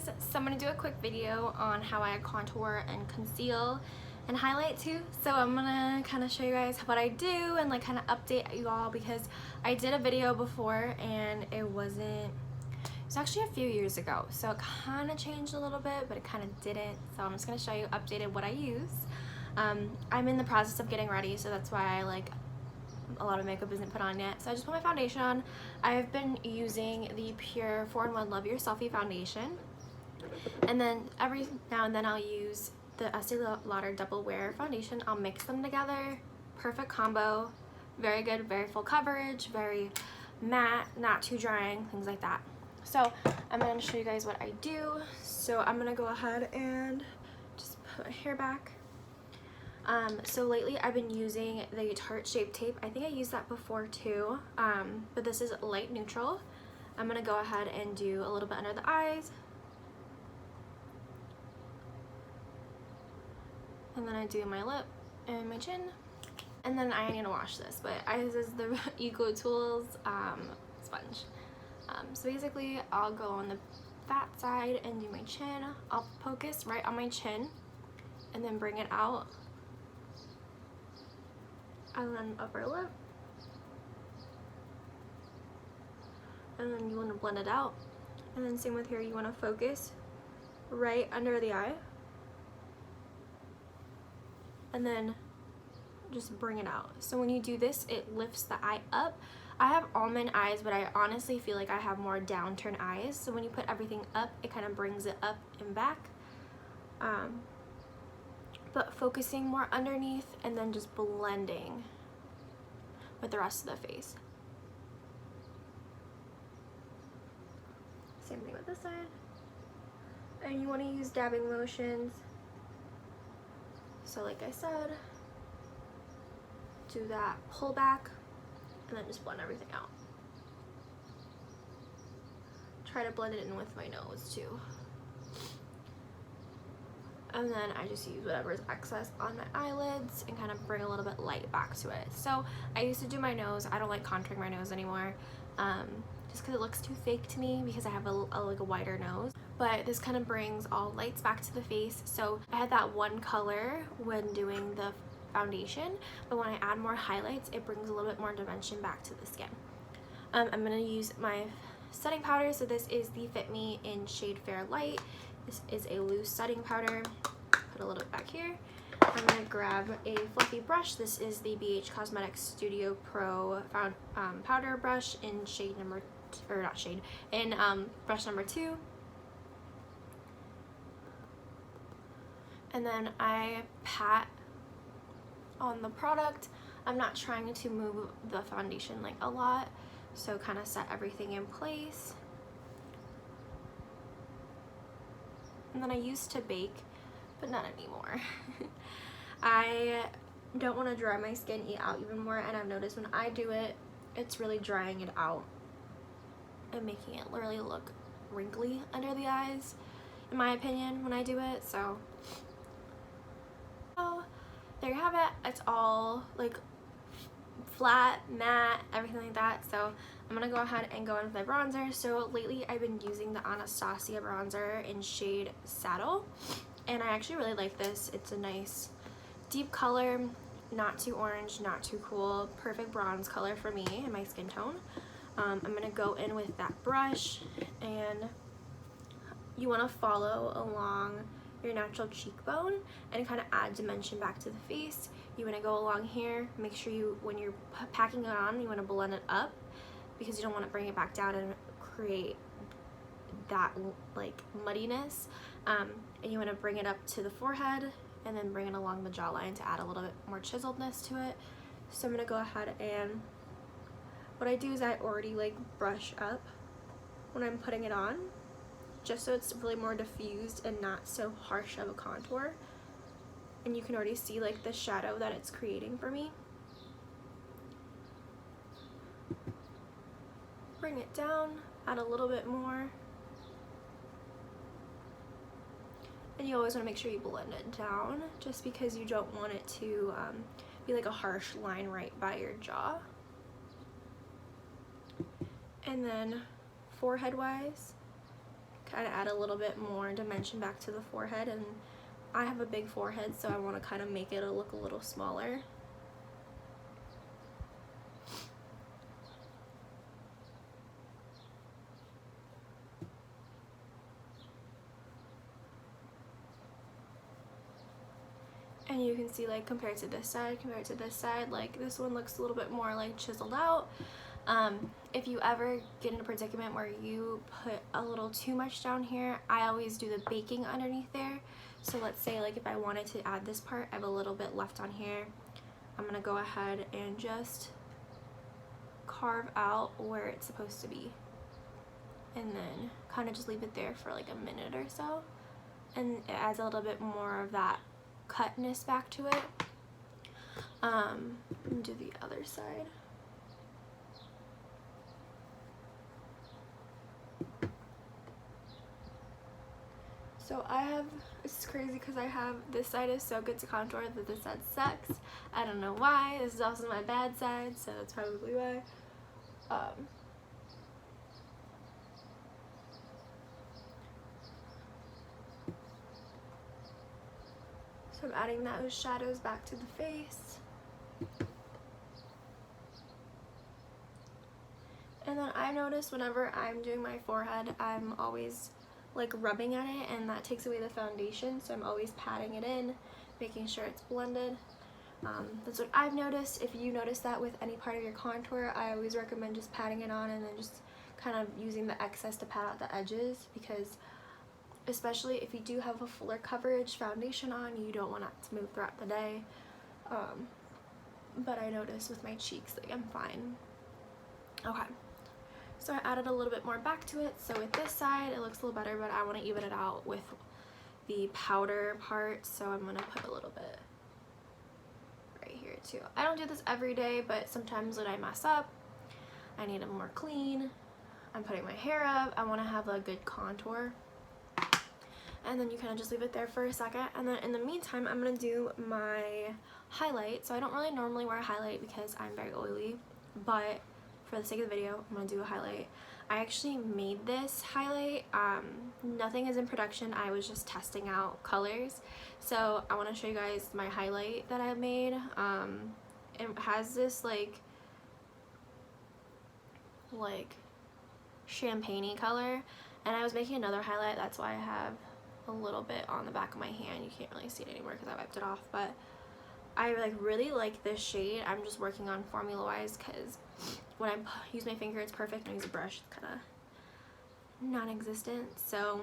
guys, so I'm going to do a quick video on how I contour and conceal and highlight too. So I'm going to kind of show you guys what I do and like kind of update you all, because I did a video before and it was actually a few years ago, so it kind of changed a little bit, but it kind of didn't. So I'm just going to show you updated what I use. I'm in the process of getting ready, so that's why a lot of makeup isn't put on yet. So I just put my foundation on. I've been using the Pure 4-in-1 Love Your Selfie foundation, and then every now and then I'll use the Estee Lauder Double Wear foundation. I'll mix them together. Perfect combo. Very good, very full coverage, very matte, not too drying, things like that. So I'm going to show you guys what I do. So I'm going to go ahead and just put my hair back. So lately I've been using the Tarte Shape Tape. I think I used that before too, but this is light neutral. I'm going to go ahead and do a little bit under the eyes. And then I do my lip and my chin. And then I need to wash this, but I use the Eco Tools sponge. So basically I'll go on the fat side and do my chin. I'll focus right on my chin and then bring it out. And then upper lip. And then you want to blend it out. And then same with here, you want to focus right under the eye. And then just bring it out. So when you do this, it lifts the eye up. I have almond eyes, but I honestly feel like I have more downturned eyes. So when you put everything up, it kind of brings it up and back. But focusing more underneath and then just blending with the rest of the face. Same thing with this side. And you want to use dabbing motions. So like I said, do that pull back and then just blend everything out. Try to blend it in with my nose too. And then I just use whatever is excess on my eyelids and kind of bring a little bit light back to it. So I used to do my nose. I don't like contouring my nose anymore, just because it looks too fake to me because I have like a wider nose. But this kind of brings all lights back to the face. So I had that one color when doing the foundation, but when I add more highlights, it brings a little bit more dimension back to the skin. I'm going to use my setting powder. So this is the Fit Me in shade Fair Light. This is a loose setting powder. Put a little bit back here. I'm going to grab a fluffy brush. This is the BH Cosmetics Studio Pro powder brush in shade number, or not shade, in brush number 2. And then I pat on the product. I'm not trying to move the foundation like a lot, so kind of set everything in place. And then I used to bake, but not anymore. I don't want to dry my skin out even more, and I've noticed when I do it, it's really drying it out and making it really look wrinkly under the eyes, in my opinion, when I do it. So there you have it. It's all like flat, matte, everything like that. So I'm gonna go ahead and go in with my bronzer. So lately I've been using the Anastasia bronzer in shade Saddle, and I actually really like this. It's a nice deep color, not too orange, not too cool, perfect bronze color for me and my skin tone. I'm gonna go in with that brush, and you want to follow along your natural cheekbone and kind of add dimension back to the face. You want to go along here. Make sure you, when you're packing it on, you want to blend it up, because you don't want to bring it back down and create that like muddiness. And you want to bring it up to the forehead and then bring it along the jawline to add a little bit more chiseledness to it. So I'm going to go ahead, and what I do is I already like brush up when I'm putting it on, just so it's really more diffused and not so harsh of a contour. And you can already see like the shadow that it's creating for me. Bring it down, add a little bit more. And you always want to make sure you blend it down, just because you don't want it to be like a harsh line right by your jaw. And then forehead wise, kind of add a little bit more dimension back to the forehead, and I have a big forehead, so I want to kind of make it look a little smaller. And you can see, like, compared to this side, like this one looks a little bit more like chiseled out. If you ever get in a predicament where you put a little too much down here, I always do the baking underneath there. So let's say, like, if I wanted to add this part, I have a little bit left on here. I'm gonna go ahead and just carve out where it's supposed to be, and then kind of just leave it there for like a minute or so, and it adds a little bit more of that cutness back to it. And do the other side. So I have, it's crazy because I have, this side is so good to contour that this side sucks. I don't know why. This is also my bad side, so that's probably why. So I'm adding those shadows back to the face. And then I notice whenever I'm doing my forehead, I'm always like rubbing at it, and that takes away the foundation, so I'm always patting it in, making sure it's blended. That's what I've noticed. If you notice that with any part of your contour, I always recommend just patting it on and then just kind of using the excess to pat out the edges, because especially if you do have a fuller coverage foundation on, you don't want it to move throughout the day. But I notice with my cheeks, like, I'm fine. Okay. So I added a little bit more back to it. So with this side, it looks a little better, but I want to even it out with the powder part. So I'm going to put a little bit right here too. I don't do this every day, but sometimes when I mess up, I need it more clean. I'm putting my hair up. I want to have a good contour. And then you kind of just leave it there for a second. And then in the meantime, I'm going to do my highlight. So I don't really normally wear a highlight because I'm very oily, but for the sake of the video, I'm going to do a highlight. I actually made this highlight. Nothing is in production. I was just testing out colors. So I want to show you guys my highlight that I made. It has this like champagne-y color. And I was making another highlight. That's why I have a little bit on the back of my hand. You can't really see it anymore because I wiped it off, but I like really like this shade. I'm just working on formula wise, because when I use my finger it's perfect, and I use a brush it's kind of non-existent. So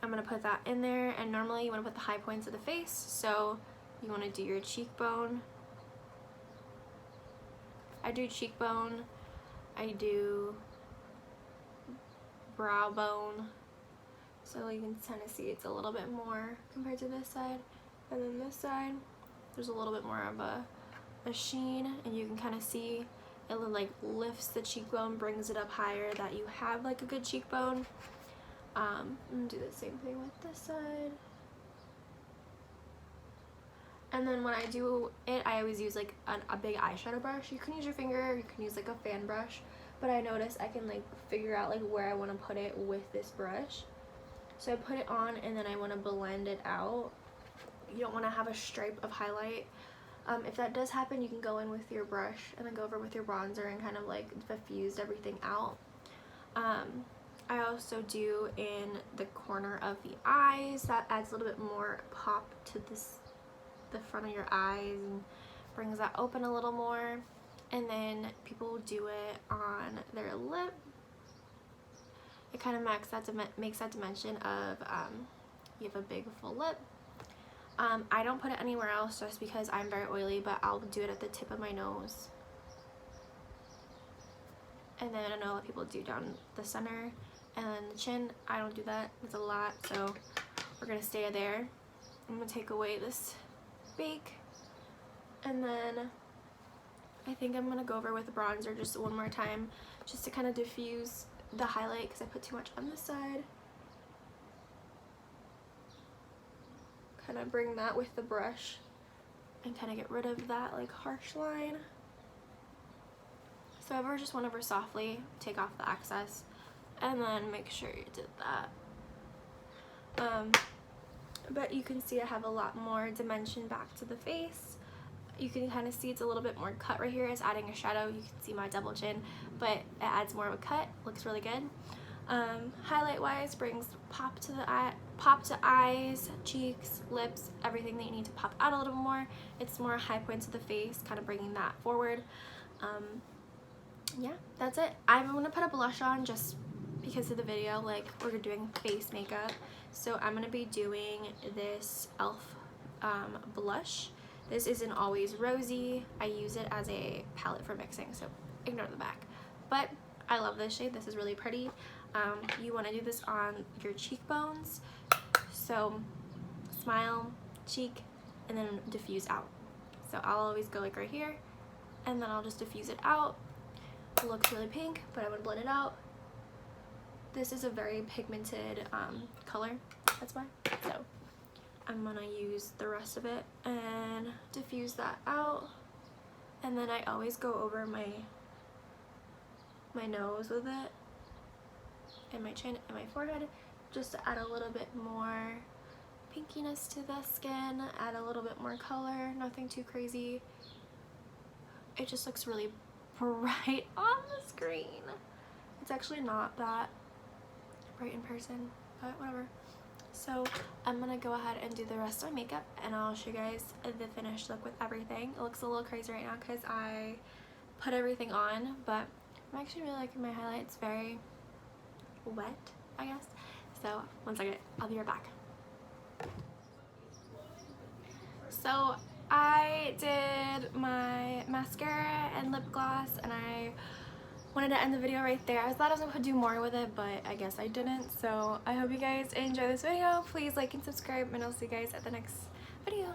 I'm gonna put that in there, and normally you want to put the high points of the face, so you want to do your cheekbone. I do cheekbone, I do brow bone, so you can kind of see it's a little bit more compared to this side. And then this side, there's a little bit more of a sheen, and you can kind of see it like lifts the cheekbone, brings it up higher, that you have like a good cheekbone. I'm gonna do the same thing with this side. And then when I do it, I always use like a big eyeshadow brush. You can use your finger, you can use like a fan brush, but I notice I can like figure out like where I want to put it with this brush. So I put it on, and then I want to blend it out. You don't want to have a stripe of highlight. If that does happen, you can go in with your brush and then go over with your bronzer and kind of like diffuse everything out. I also do in the corner of the eyes. That adds a little bit more pop to the front of your eyes and brings that open a little more. And then people do it on their lip. It kind of makes that dimension of you have a big full lip. I don't put it anywhere else just because I'm very oily, but I'll do it at the tip of my nose. And then I know what people do down the center and then the chin. I don't do that. It's a lot, so we're gonna stay there. I'm gonna take away this bake, and then I think I'm gonna go over with the bronzer just one more time, just to kind of diffuse the highlight because I put too much on this side. Kind of bring that with the brush and kind of get rid of that like harsh line. So I just went over softly, take off the excess, and then make sure you did that. But you can see I have a lot more dimension back to the face. You can kind of see it's a little bit more cut right here. It's adding a shadow. You can see my double chin, but it adds more of a cut. Looks really good. Highlight wise, brings pop to the eye, pop to eyes, cheeks, lips, everything that you need to pop out a little more. It's more high points of the face, kind of bringing that forward. Yeah, that's it. I'm gonna put a blush on just because of the video, like we're doing face makeup. So I'm gonna be doing this e.l.f. Blush. This isn't always rosy. I use it as a palette for mixing, so ignore the back. But I love this shade. This is really pretty. You want to do this on your cheekbones. So smile, cheek, and then diffuse out. So I'll always go like right here, and then I'll just diffuse it out. It looks really pink, but I'm gonna blend it out. This is a very pigmented color, that's why. So I'm gonna use the rest of it and diffuse that out. And then I always go over my nose with it, and my chin and my forehead, just to add a little bit more pinkiness to the skin, add a little bit more color, nothing too crazy. It just looks really bright on the screen. It's actually not that bright in person, but whatever. So I'm gonna go ahead and do the rest of my makeup, and I'll show you guys the finished look with everything. It looks a little crazy right now because I put everything on, but I'm actually really liking my highlights. Very wet, I guess. So one second, I'll be right back. So I did my mascara and lip gloss, and I wanted to end the video right there. I thought I was gonna do more with it, but I guess I didn't. So I hope you guys enjoy this video. Please like and subscribe, and I'll see you guys at the next video.